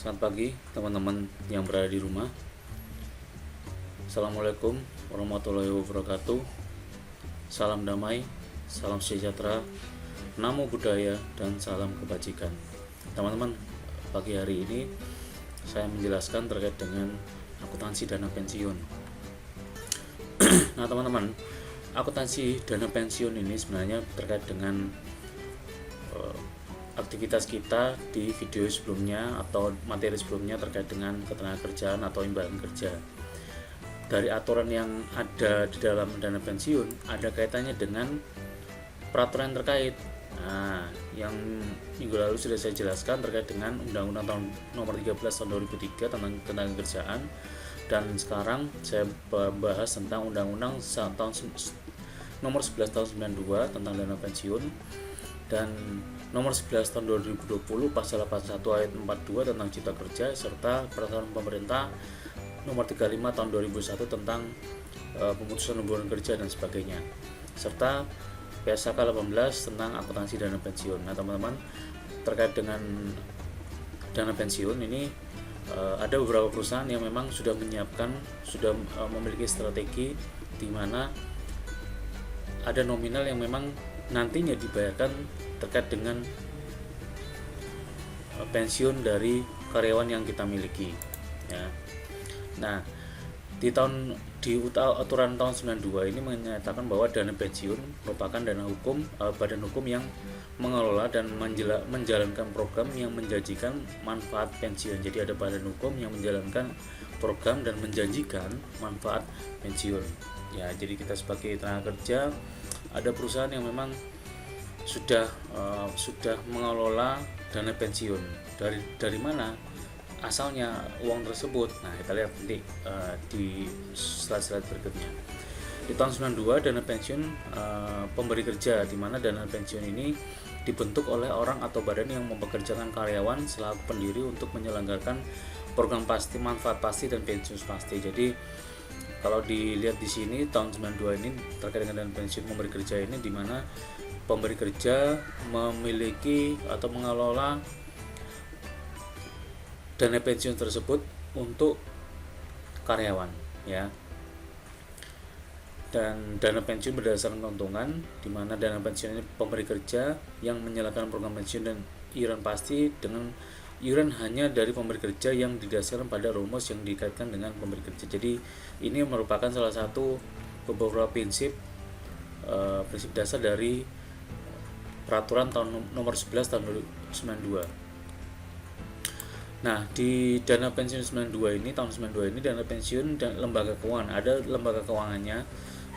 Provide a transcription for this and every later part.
Selamat pagi teman-teman yang berada di rumah. Assalamualaikum warahmatullahi wabarakatuh. Salam damai, salam sejahtera, namo buddhaya, dan salam kebajikan. Teman-teman, pagi hari ini saya menjelaskan terkait dengan akuntansi dana pensiun. Nah teman-teman, akuntansi dana pensiun ini sebenarnya terkait dengan aktivitas kita di video sebelumnya atau materi sebelumnya terkait dengan ketenagakerjaan atau imbalan kerja. Dari aturan yang ada di dalam dana pensiun ada kaitannya dengan peraturan terkait. Nah, yang minggu lalu sudah saya jelaskan terkait dengan Undang-Undang tahun nomor 13 tahun 2003 tentang ketenagakerjaan, dan sekarang saya bahas tentang Undang-Undang tahun nomor 11 tahun 92 tentang dana pensiun dan nomor 11 tahun 2020 pasal 81 ayat 42 tentang cipta kerja, serta peraturan pemerintah nomor 35 tahun 2001 tentang pemutusan hubungan kerja dan sebagainya, serta PSAK 18 tentang akuntansi dana pensiun. Nah teman-teman, terkait dengan dana pensiun ini ada beberapa perusahaan yang memang sudah menyiapkan, sudah memiliki strategi di mana ada nominal yang memang nantinya dibayarkan terkait dengan pensiun dari karyawan yang kita miliki ya. Nah, di aturan tahun 92 ini menyatakan bahwa dana pensiun merupakan dana hukum, badan hukum yang mengelola dan menjalankan program yang menjanjikan manfaat pensiun. Jadi ada badan hukum yang menjalankan program dan menjanjikan manfaat pensiun. Ya, jadi kita sebagai tenaga kerja, ada perusahaan yang memang sudah mengelola dana pensiun. Dari mana asalnya uang tersebut? Nah, kita lihat nanti di slide-slide berikutnya. Di tahun 92 dana pensiun pemberi kerja, di mana dana pensiun ini dibentuk oleh orang atau badan yang mempekerjakan karyawan selaku pendiri untuk menyelenggarakan program pasti, manfaat pasti, dan pensiun pasti. Jadi kalau dilihat di sini tahun 92 ini terkait dengan dana pensiun pemberi kerja ini, di mana pemberi kerja memiliki atau mengelola dana pensiun tersebut untuk karyawan ya. Dan dana pensiun berdasarkan keuntungan, di mana dana pensiun ini pemberi kerja yang menyelenggarkan program pensiun dan iuran pasti dengan iuran hanya dari pemberi kerja yang didasarkan pada rumus yang dikaitkan dengan pemberi kerja. Jadi ini merupakan salah satu beberapa prinsip dasar dari peraturan tahun nomor 11 tahun 92. Nah, di dana pensiun 92 ini, tahun 92 ini dana pensiun dan lembaga keuangan, ada lembaga keuangannya,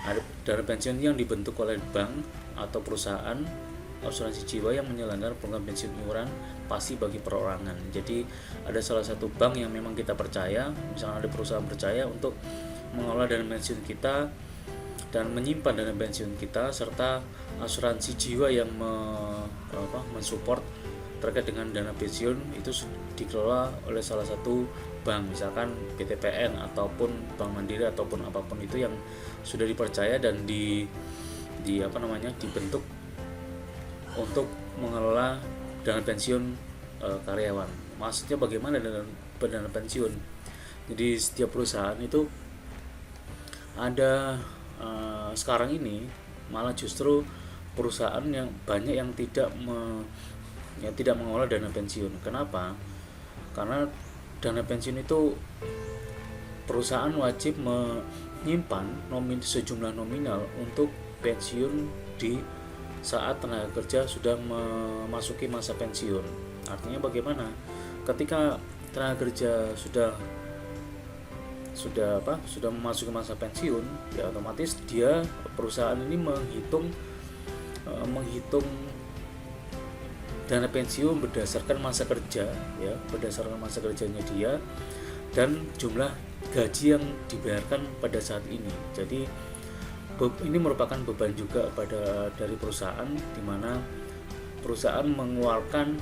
ada dana pensiun yang dibentuk oleh bank atau perusahaan asuransi jiwa yang menyelenggarakan program pensiun iuran pasti bagi perorangan. Jadi ada salah satu bank yang memang kita percaya, misalnya ada perusahaan percaya untuk mengelola dana pensiun kita dan menyimpan dana pensiun kita, serta asuransi jiwa yang mensupport terkait dengan dana pensiun itu dikelola oleh salah satu bank, misalkan BTPN ataupun Bank Mandiri ataupun apapun itu yang sudah dipercaya dan dibentuk untuk mengelola dana pensiun karyawan. Maksudnya bagaimana dengan dana pensiun? Jadi setiap perusahaan itu ada sekarang ini malah justru perusahaan yang banyak yang tidak mengelola dana pensiun. Kenapa? Karena dana pensiun itu perusahaan wajib menyimpan sejumlah nominal untuk pensiun di saat tenaga kerja sudah memasuki masa pensiun. Artinya bagaimana? Ketika tenaga kerja sudah memasuki masa pensiun, ya otomatis perusahaan ini menghitung dana pensiun berdasarkan masa kerja, ya, berdasarkan masa kerjanya dia dan jumlah gaji yang dibayarkan pada saat ini. Jadi ini merupakan beban juga dari perusahaan, di mana perusahaan mengeluarkan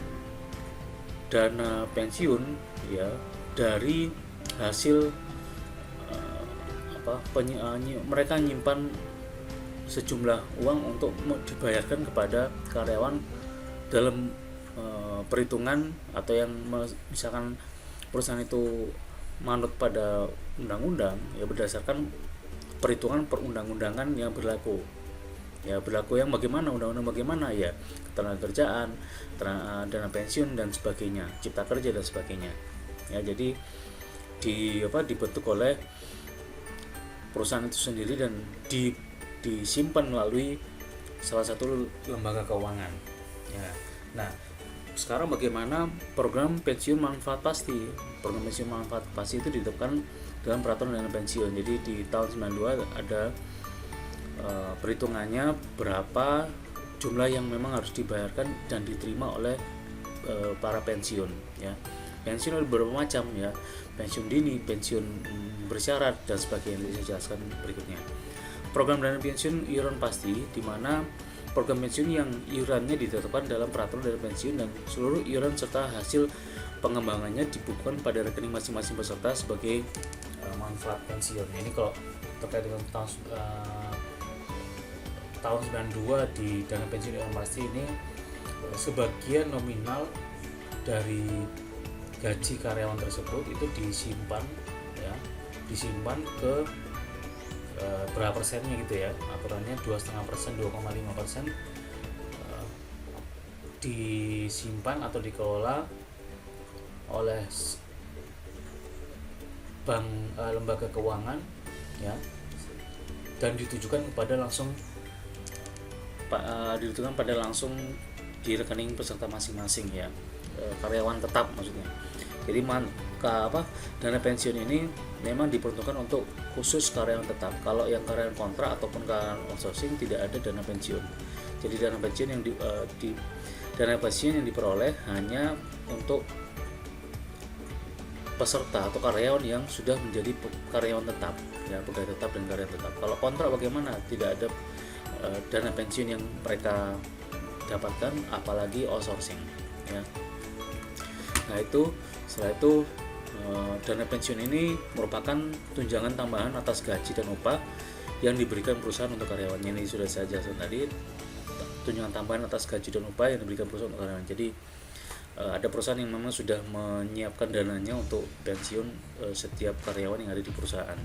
dana pensiun ya dari hasil mereka menyimpan sejumlah uang untuk dibayarkan kepada karyawan dalam perhitungan, atau yang misalkan perusahaan itu manut pada undang-undang, ya berdasarkan perhitungan perundang-undangan yang berlaku. Ya berlaku yang bagaimana, undang-undang bagaimana, ya ketenagakerjaan, dana pensiun dan sebagainya, cipta kerja dan sebagainya. Ya jadi dibentuk oleh perusahaan itu sendiri dan disimpan melalui salah satu lembaga keuangan. Ya. Nah, sekarang bagaimana program pensiun manfaat pasti? Program pensiun manfaat pasti itu ditetapkan dalam peraturan dana pensiun. Jadi di tahun 92 ada perhitungannya berapa jumlah yang memang harus dibayarkan dan diterima oleh para pensiun. Ya, pensiun ada beberapa macam, ya, pensiun dini, pensiun bersyarat dan sebagainya. Nanti saya jelaskan berikutnya. Program dana pensiun iuran pasti, di mana program pensiun yang iurannya ditetapkan dalam peraturan dana pensiun dan seluruh iuran serta hasil pengembangannya dibukukan pada rekening masing-masing peserta sebagai manfaat pensiun. Ini kalau terkait dengan tahun 92 di dana pensiun iuran pasti ini, sebagian nominal dari gaji karyawan tersebut itu disimpan, ya, disimpan ke berapa persennya gitu, ya, aturannya 2,5%, 2,5% disimpan atau dikelola oleh bank, lembaga keuangan, ya, dan ditujukan pada langsung di rekening peserta masing-masing, ya, karyawan tetap maksudnya. Jadi dana pensiun ini memang diperuntukkan untuk khusus karyawan tetap. Kalau yang karyawan kontrak ataupun karyawan outsourcing tidak ada dana pensiun. Jadi dana pensiun yang diperoleh hanya untuk peserta atau karyawan yang sudah menjadi karyawan tetap, ya, pegawai tetap dan karyawan tetap. Kalau kontrak bagaimana? Tidak ada dana pensiun yang mereka dapatkan, apalagi outsourcing, ya. Nah, setelah itu dana pensiun ini merupakan tunjangan tambahan atas gaji dan upah yang diberikan perusahaan untuk karyawannya. Ini sudah saya jelaskan tadi, tunjangan tambahan atas gaji dan upah yang diberikan perusahaan untuk karyawan. Jadi ada perusahaan yang memang sudah menyiapkan dananya untuk pensiun setiap karyawan yang ada di perusahaan.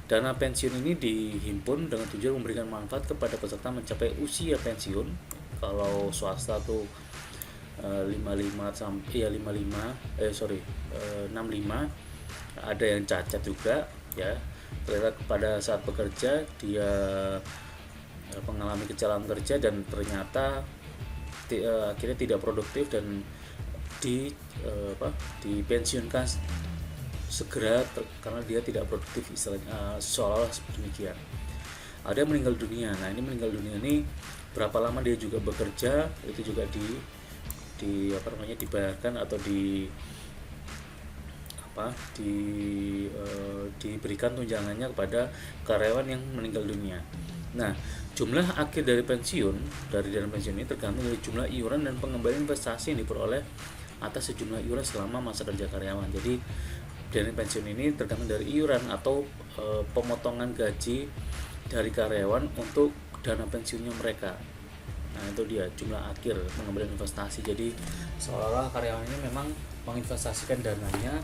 Dana pensiun ini dihimpun dengan tujuan memberikan manfaat kepada peserta mencapai usia pensiun. Kalau swasta tuh 65, ada yang cacat juga, ya, ternyata pada saat bekerja dia mengalami kecelakaan kerja dan ternyata akhirnya tidak produktif dan dipensiunkan segera karena dia tidak produktif, istilahnya seolah-olah demikian. Ada yang meninggal dunia. Nah, ini meninggal dunia ini berapa lama dia juga bekerja itu juga dibayarkan atau diberikan tunjangannya kepada karyawan yang meninggal dunia. Nah, jumlah akhir dari dana pensiun ini tergantung dari jumlah iuran dan pengembalian investasi yang diperoleh atas sejumlah iuran selama masa kerja karyawan. Jadi dana pensiun ini tergantung dari iuran atau pemotongan gaji dari karyawan untuk dana pensiunnya mereka. Nah, itu dia jumlah akhir pengembalian investasi. Jadi seolah-olah karyawan ini memang menginvestasikan dananya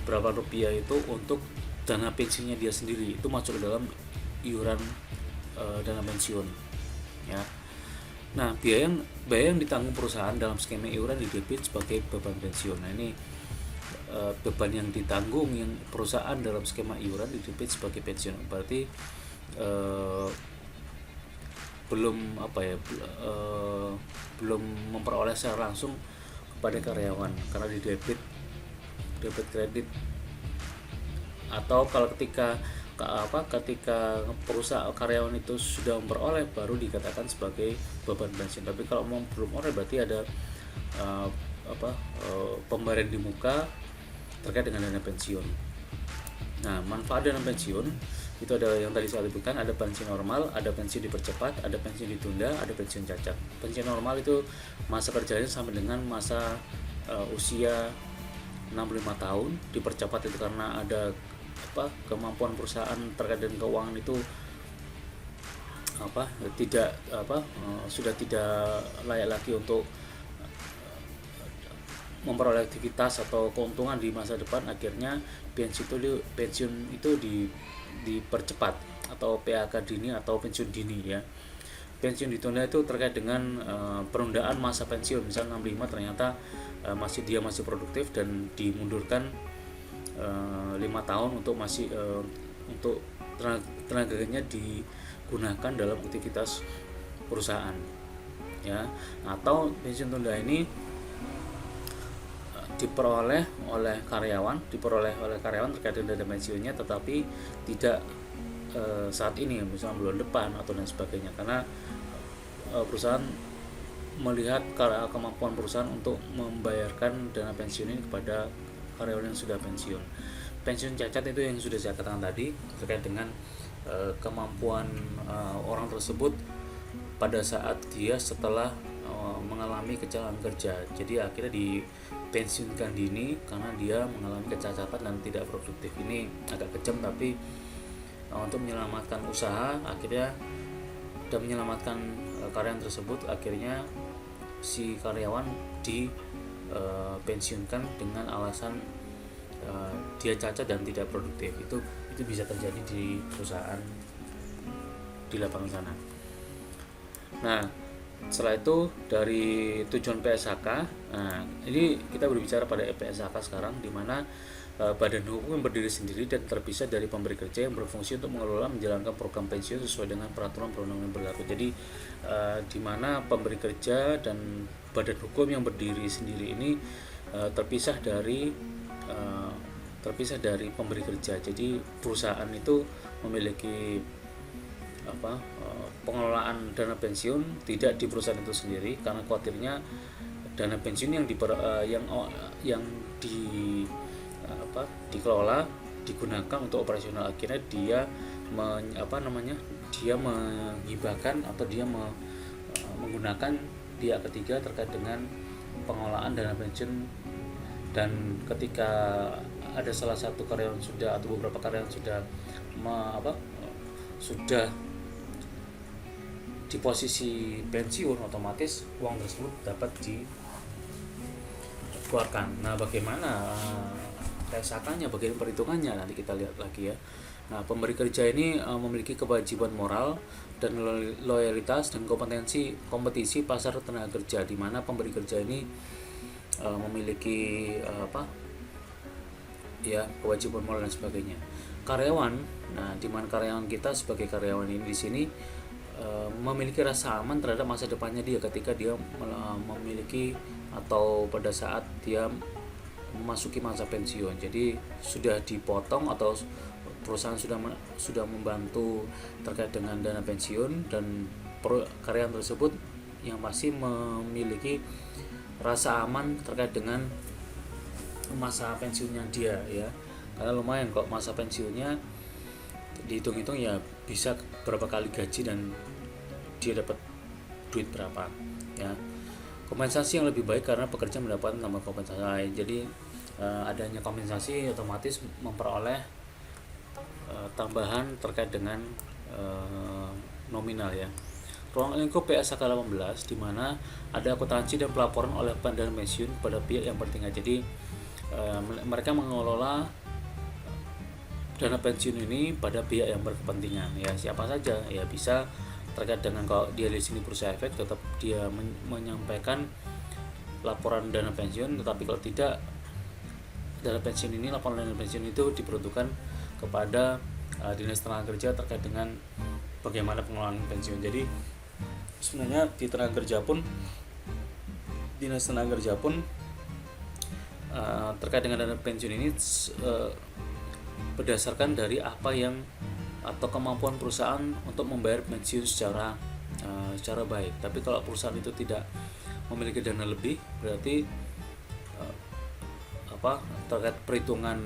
berapa rupiah itu untuk dana pensiunnya dia sendiri, itu masuk ke dalam iuran dana pensiun, ya. Nah, biaya yang ditanggung perusahaan dalam skema iuran didebit sebagai beban pensiun. Nah, ini beban yang ditanggung yang perusahaan dalam skema iuran didebit sebagai pensiun. Berarti belum memperoleh secara langsung kepada karyawan karena di debit kredit, atau kalau ketika perusahaan karyawan itu sudah memperoleh baru dikatakan sebagai beban pensiun. Tapi kalau belum memperoleh berarti ada pemberian di muka terkait dengan dana pensiun. Nah, manfaat dana pensiun itu ada yang tadi saya sebutkan, ada pensiun normal, ada pensiun dipercepat, ada pensiun ditunda, ada pensiun cacat. Pensiun normal itu masa kerjanya sampai dengan masa usia 65 tahun, dipercepat itu karena ada kemampuan perusahaan terkait dengan keuangan itu sudah tidak layak lagi untuk memperoleh aktivitas atau keuntungan di masa depan, akhirnya pensiun itu dipercepat, atau PHK dini atau pensiun dini ya. Pensiun ditunda itu terkait dengan penundaan masa pensiun. Misal 65 ternyata masih produktif dan dimundurkan 5 tahun untuk untuk tenaganya digunakan dalam aktivitas perusahaan ya. Atau pensiun tunda ini diperoleh oleh karyawan terkait dengan dana pensiunnya, tetapi tidak saat ini, misalnya bulan depan atau dan sebagainya, karena perusahaan melihat kemampuan perusahaan untuk membayarkan dana pensiun ini kepada karyawan yang sudah pensiun. Pensiun cacat itu yang sudah saya katakan tadi, terkait dengan kemampuan orang tersebut pada saat dia setelah mengalami kecelakaan kerja. Jadi akhirnya dipensiunkan dini karena dia mengalami kecacatan dan tidak produktif. Ini agak kejam, tapi untuk menyelamatkan usaha akhirnya dan menyelamatkan karyawan tersebut, akhirnya si karyawan dipensiunkan dengan alasan dia cacat dan tidak produktif. Itu bisa terjadi di perusahaan di lapangan sana. Nah, setelah itu dari tujuan PSHK, nah ini kita berbicara pada PSHK sekarang, di mana badan hukum yang berdiri sendiri dan terpisah dari pemberi kerja yang berfungsi untuk mengelola menjalankan program pensiun sesuai dengan peraturan perundang-undangan yang berlaku. Jadi di mana pemberi kerja dan badan hukum yang berdiri sendiri ini terpisah dari pemberi kerja. Jadi perusahaan itu memiliki pengelolaan dana pensiun tidak di perusahaan itu sendiri, karena khawatirnya dana pensiun dikelola digunakan untuk operasional, akhirnya dia menghibahkan atau dia menggunakan pihak ketiga terkait dengan pengelolaan dana pensiun. Dan ketika ada salah satu karyawan atau beberapa karyawan sudah di posisi pensiun, otomatis uang tersebut dapat dikeluarkan. Nah, bagaimana PSHK-nya, bagaimana perhitungannya, nanti kita lihat lagi ya. Nah, pemberi kerja ini memiliki kewajiban moral dan loyalitas dan kompetisi pasar tenaga kerja, di mana pemberi kerja ini memiliki kewajiban moral dan sebagainya. Karyawan, nah di mana karyawan kita sebagai karyawan ini di sini memiliki rasa aman terhadap masa depannya dia ketika dia memiliki atau pada saat dia memasuki masa pensiun. Jadi sudah dipotong atau perusahaan sudah membantu terkait dengan dana pensiun, dan karyawan tersebut yang masih memiliki rasa aman terkait dengan masa pensiunnya dia ya. Karena lumayan kok masa pensiunnya, dihitung-hitung ya bisa berapa kali gaji dan dia dapat duit berapa ya. Kompensasi yang lebih baik karena pekerja mendapatkan tambah kompensasi lain. Jadi adanya kompensasi otomatis memperoleh tambahan terkait dengan nominal ya. Ruang lingkup PSHK 18 di mana ada akuntansi dan pelaporan oleh dana pensiun pada pihak yang bertingkat. Jadi mereka mengelola dana pensiun ini pada pihak yang berkepentingan ya. Siapa saja ya bisa terkait dengan, kalau dia di sini Bursa Efek tetap dia menyampaikan laporan dana pensiun, tetapi kalau tidak, laporan dana pensiun itu diperuntukkan kepada Dinas Tenaga Kerja terkait dengan bagaimana pengelolaan pensiun. Jadi sebenarnya di Dinas Tenaga Kerja pun terkait dengan dana pensiun ini berdasarkan dari apa yang atau kemampuan perusahaan untuk membayar pensiun secara baik. Tapi kalau perusahaan itu tidak memiliki dana lebih, berarti terkait perhitungan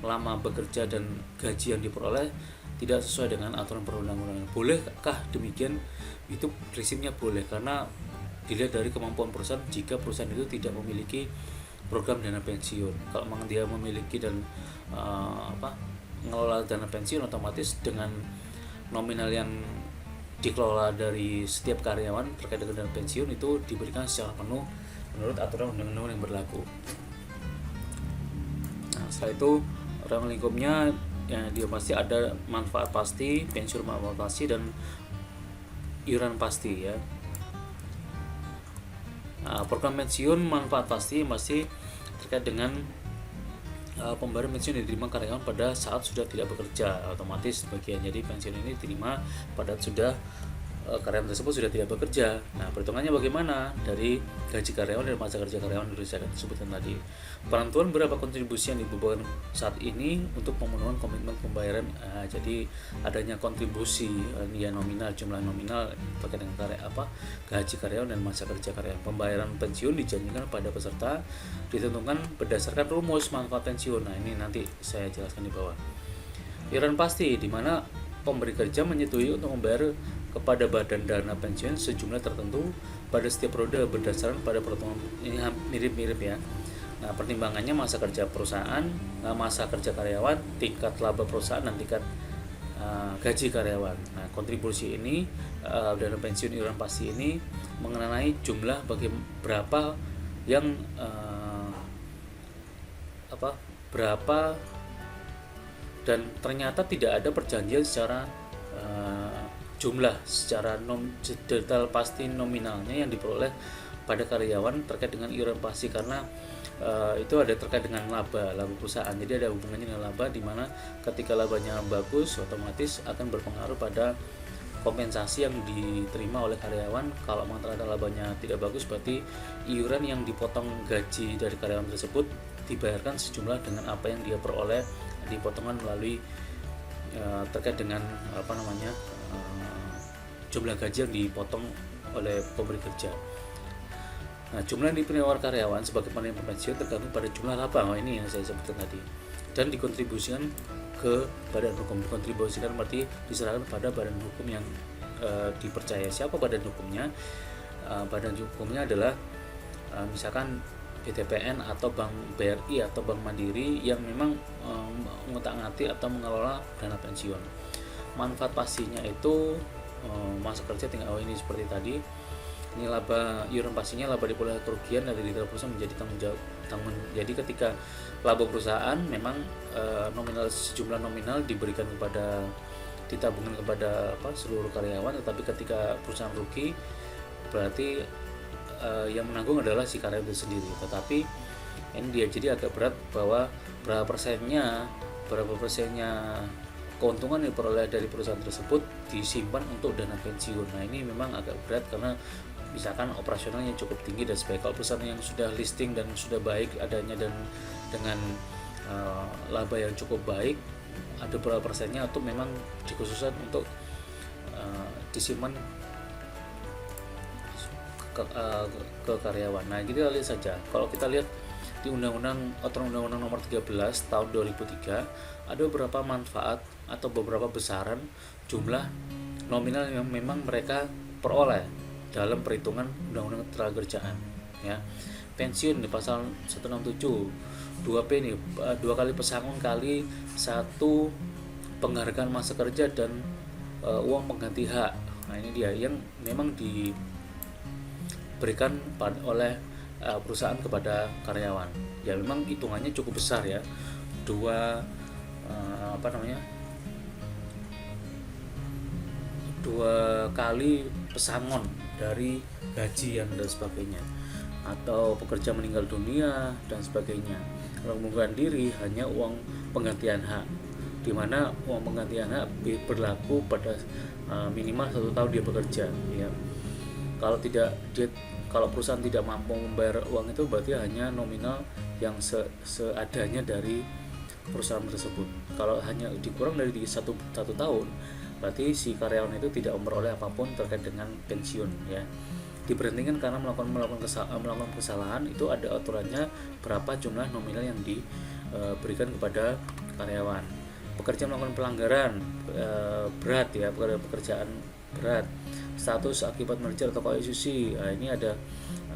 lama bekerja dan gaji yang diperoleh tidak sesuai dengan aturan perundang-undangan. Bolehkah demikian? Itu prinsipnya boleh, karena dilihat dari kemampuan perusahaan. Jika perusahaan itu tidak memiliki program dana pensiun, kalau memang dia memiliki dan mengelola dana pensiun, otomatis dengan nominal yang dikelola dari setiap karyawan terkait dengan dana pensiun itu diberikan secara penuh menurut aturan undang-undang yang berlaku. Nah, setelah itu ruang lingkupnya ya, dia pasti ada manfaat pasti, pensiun manfaat pasti, dan iuran pasti ya. Nah, program pensiun manfaat pasti masih terkait dengan pembayaran pensiun yang diterima karyawan pada saat sudah tidak bekerja, otomatis bagian jadi pensiun ini diterima pada sudah karyawan tersebut sudah tidak bekerja. Nah, perhitungannya bagaimana? Dari gaji karyawan dan masa kerja karyawan yang saya sebutkan tadi. Penentuan berapa kontribusi yang dibebankan saat ini untuk pemenuhan komitmen pembayaran. Jadi adanya kontribusi ya nominal, jumlah nominal terkait dengan gaji karyawan dan masa kerja karyawan. Pembayaran pensiun dijanjikan pada peserta ditentukan berdasarkan rumus manfaat pensiun. Nah, ini nanti saya jelaskan di bawah. Iuran pasti, di mana pemberi kerja menyetujui untuk membayar kepada badan dana pensiun sejumlah tertentu pada setiap periode berdasarkan pada perhitungan. Ini mirip-mirip ya. Nah, pertimbangannya masa kerja perusahaan, masa kerja karyawan, tingkat laba perusahaan, dan tingkat gaji karyawan. Nah, kontribusi ini dana pensiun iuran pasti ini mengenai jumlah berapa yang berapa, dan ternyata tidak ada perjanjian secara jumlah secara detail pasti nominalnya yang diperoleh pada karyawan terkait dengan iuran pasti, karena itu ada terkait dengan laba perusahaan. Jadi ada hubungannya dengan laba, di mana ketika labanya bagus otomatis akan berpengaruh pada kompensasi yang diterima oleh karyawan. Kalau ternyata labanya tidak bagus, berarti iuran yang dipotong gaji dari karyawan tersebut dibayarkan sejumlah dengan apa yang dia peroleh, dipotongkan melalui terkait dengan jumlah gaji yang dipotong oleh pemberi kerja. Nah, jumlah yang diterima karyawan sebagai penerima pensiun tergantung pada jumlah laba. Ini yang saya sebutkan tadi, dan dikontribusikan ke badan hukum. Dikontribusikan berarti diserahkan pada badan hukum yang dipercaya. Siapa badan hukumnya? Badan hukumnya adalah misalkan BTPN atau Bank BRI atau Bank Mandiri yang memang mengutak-atik atau mengelola dana pensiun. Manfaat pastinya itu masa kerja tinggal ini seperti tadi. Ini laba iuran pastinya laba diperoleh kerugian dari detail perusahaan menjadi tanggung jawab. Jadi ketika laba perusahaan memang sejumlah nominal diberikan ditabungkan kepada seluruh karyawan, tetapi ketika perusahaan rugi berarti yang menanggung adalah si karyawan itu sendiri. Tetapi ini dia jadi agak berat bahwa berapa persennya keuntungan yang diperoleh dari perusahaan tersebut disimpan untuk dana pensiun. Nah, ini memang agak berat karena misalkan operasionalnya cukup tinggi dan sebaik. Kalau perusahaan yang sudah listing dan sudah baik adanya dan dengan laba yang cukup baik, ada berapa persennya atau memang dikhususkan untuk disimpan ke karyawan. Nah, kita lihat saja. Kalau kita lihat di Undang-Undang Nomor 13 Tahun 2003 ada beberapa manfaat atau beberapa besaran jumlah nominal yang memang mereka peroleh dalam perhitungan Undang-Undang Ketenagakerjaan ya. Pensiun di pasal 167 2P ini 2 kali pesangon kali 1 penghargaan masa kerja dan uang pengganti hak. Nah, ini dia yang memang diberikan oleh perusahaan kepada karyawan. Ya memang hitungannya cukup besar ya. 2 kali pesangon dari gajian dan sebagainya, atau pekerja meninggal dunia dan sebagainya. Kalau mengundurkan diri hanya uang penggantian hak, di mana uang penggantian hak berlaku pada minimal 1 tahun dia bekerja ya. Kalau perusahaan tidak mampu membayar uang itu berarti hanya nominal yang seadanya dari perusahaan tersebut. Kalau hanya dikurang dari 1 tahun, berarti si karyawan itu tidak memperoleh apapun terkait dengan pensiun ya. Diberhentikan karena melakukan kesalahan, itu ada aturannya berapa jumlah nominal yang diberikan kepada karyawan. Pekerja melakukan pelanggaran berat ya, pekerjaan berat, status akibat merger atau koalisi, ini ada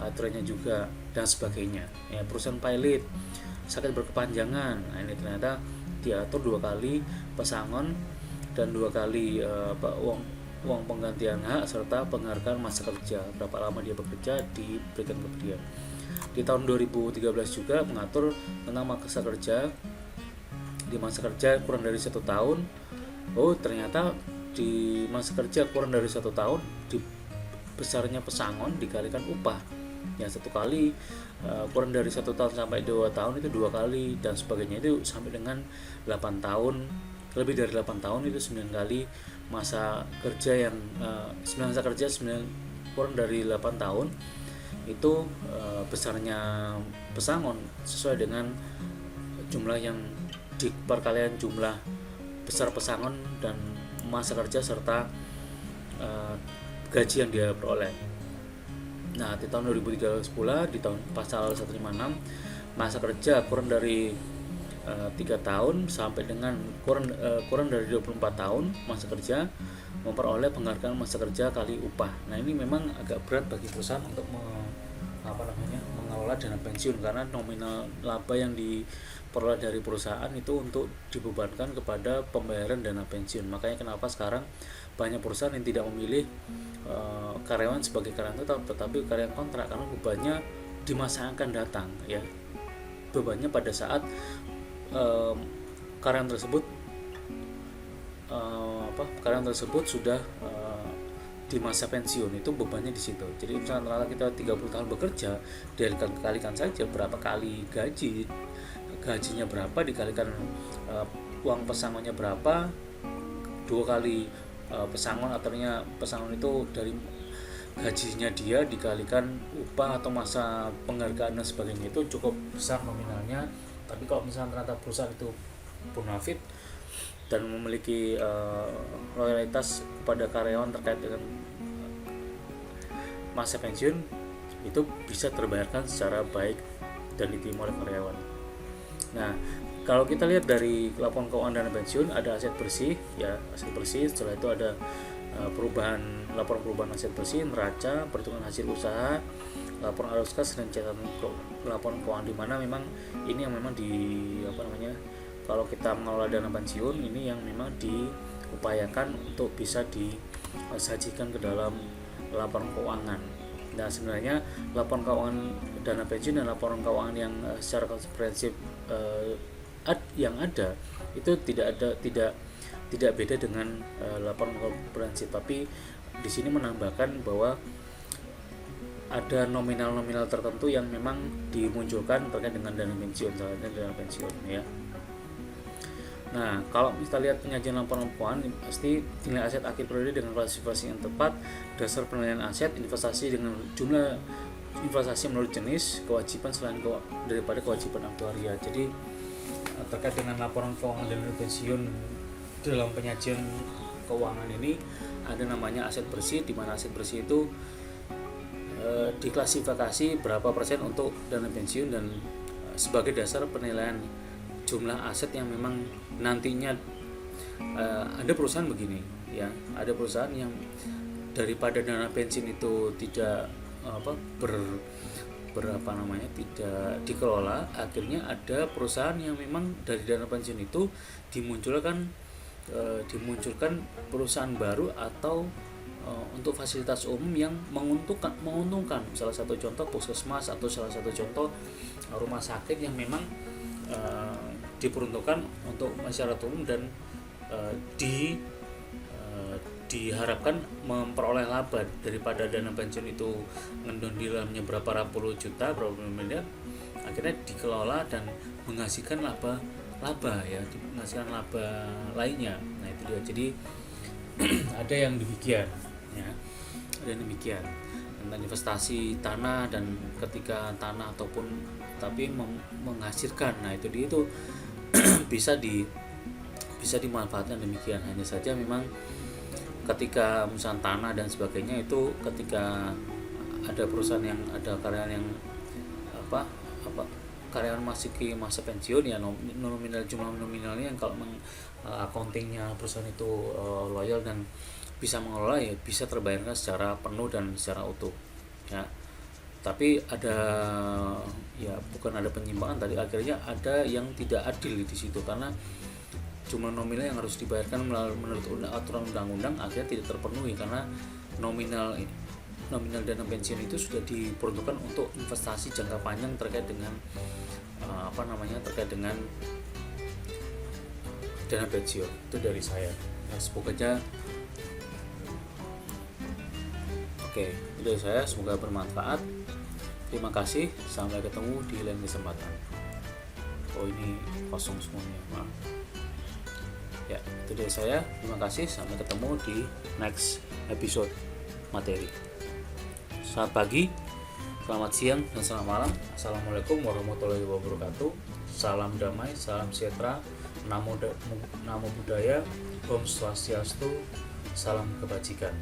aturannya juga dan sebagainya ya. Perusahaan pilot sakit berkepanjangan, nah ini ternyata diatur 2 kali pesangon dan 2 kali uang penggantian hak serta penghargaan masa kerja, berapa lama dia bekerja diberikan ke dia. di tahun 2013 juga mengatur tentang masa kerja. Di masa kerja kurang dari 1 tahun, oh ternyata di masa kerja kurang dari 1 tahun, di besarnya pesangon dikalikan upah ya, 1 kali, kurang dari 1 tahun sampai 2 tahun itu 2 kali, dan sebagainya itu sampai dengan 8 tahun, lebih dari 8 tahun itu 9 kali masa kerja yang 9 masa kerja 9 kurang dari 8 tahun itu besarnya pesangon sesuai dengan jumlah yang di perkalian jumlah besar pesangon dan masa kerja serta gaji yang dia peroleh. Nah, di tahun 2013 pula di tahun pasal 156 masa kerja kurang dari 3 tahun sampai dengan kurang dari 24 tahun masa kerja memperoleh penghargaan masa kerja kali upah. Nah, ini memang agak berat bagi perusahaan untuk mengelola dana pensiun, karena nominal laba yang diperoleh dari perusahaan itu untuk dibebankan kepada pembayaran dana pensiun. Makanya kenapa sekarang banyak perusahaan yang tidak memilih karyawan sebagai karyawan tetap, tetapi karyawan kontrak, karena bebannya di masa yang akan datang ya. Bebannya pada saat karyawan tersebut sudah di masa pensiun, itu bebannya di situ. Jadi misalnya kita 30 tahun bekerja, dikalikan saja berapa kali gajinya berapa, dikalikan uang pesangonnya berapa, 2 kali pesangon, artinya pesangon itu dari gajinya dia dikalikan upah atau masa penghargaan dan sebagainya, itu cukup besar nominalnya. Tapi kalau misalnya ternyata perusahaan itu bonafit dan memiliki loyalitas kepada karyawan terkait dengan masa pensiun, itu bisa terbayarkan secara baik dan diterima oleh karyawan. Nah, kalau kita lihat dari laporan keuangan dana pensiun, ada aset bersih ya, aset bersih. Setelah itu ada laporan perubahan aset bersih, neraca, perhitungan hasil usaha, laporan arus kas, dan catatan laporan keuangan, di mana memang ini yang memang kalau kita mengelola dana pensiun ini yang memang diupayakan untuk bisa disajikan ke dalam laporan keuangan. Nah, sebenarnya laporan keuangan dana pensiun dan laporan keuangan yang secara komprehensif yang ada itu tidak beda dengan laporan komprehensif, tapi di sini menambahkan bahwa ada nominal-nominal tertentu yang memang dimunculkan terkait dengan dana pensiun, ya. Nah, kalau kita lihat penyajian laporan keuangan, pasti nilai aset akhir periode dengan klasifikasi yang tepat, dasar penilaian aset, investasi dengan jumlah investasi menurut jenis, kewajiban selain daripada kewajiban aktuaria. Jadi terkait dengan laporan keuangan dana pensiun dalam penyajian keuangan ini ada namanya aset bersih, di mana aset bersih itu diklasifikasi berapa persen untuk dana pensiun dan sebagai dasar penilaian jumlah aset yang memang nantinya ada perusahaan begini ya, ada perusahaan yang daripada dana pensiun itu tidak tidak dikelola, akhirnya ada perusahaan yang memang dari dana pensiun itu dimunculkan perusahaan baru atau untuk fasilitas umum yang menguntungkan. Salah satu contoh puskesmas atau salah satu contoh rumah sakit yang memang diperuntukkan untuk masyarakat umum dan diharapkan memperoleh laba daripada dana pensiun itu ngendon di dalamnya berapa puluh juta, berapa miliar, akhirnya dikelola dan menghasilkan laba ya, menghasilkan laba lainnya. Nah, itu dia. Jadi ada yang demikian ya, ada yang demikian tentang investasi tanah, dan ketika tanah ataupun tapi menghasilkan, nah itu dia itu bisa dimanfaatkan demikian. Hanya saja memang ketika misalnya tanah dan sebagainya itu ketika ada perusahaan yang ada karyawan yang karyawan masih ke masa pensiun ya, nominal jumlah nominalnya yang kalau accountingnya perusahaan itu loyal dan bisa mengelola ya bisa terbayarkan secara penuh dan secara utuh ya. Tapi ada ya, bukan ada penyimpangan tadi, akhirnya ada yang tidak adil di situ karena jumlah nominal yang harus dibayarkan menurut aturan undang-undang akhirnya tidak terpenuhi karena nominal nominal dana pensiun itu sudah diperuntukkan untuk investasi jangka panjang terkait dengan terkait dengan dana pensiun. Itu dari saya. Semoga itu dari saya, semoga bermanfaat. Terima kasih, sampai ketemu di lain kesempatan. Ini kosong semuanya, maaf. Ya, itu dari saya. Terima kasih, sampai ketemu di next episode materi. Selamat pagi, selamat siang, dan selamat malam. Assalamualaikum warahmatullahi wabarakatuh. Salam damai, salam sejahtera, namo buddhaya, Om Swastiastu, salam kebajikan.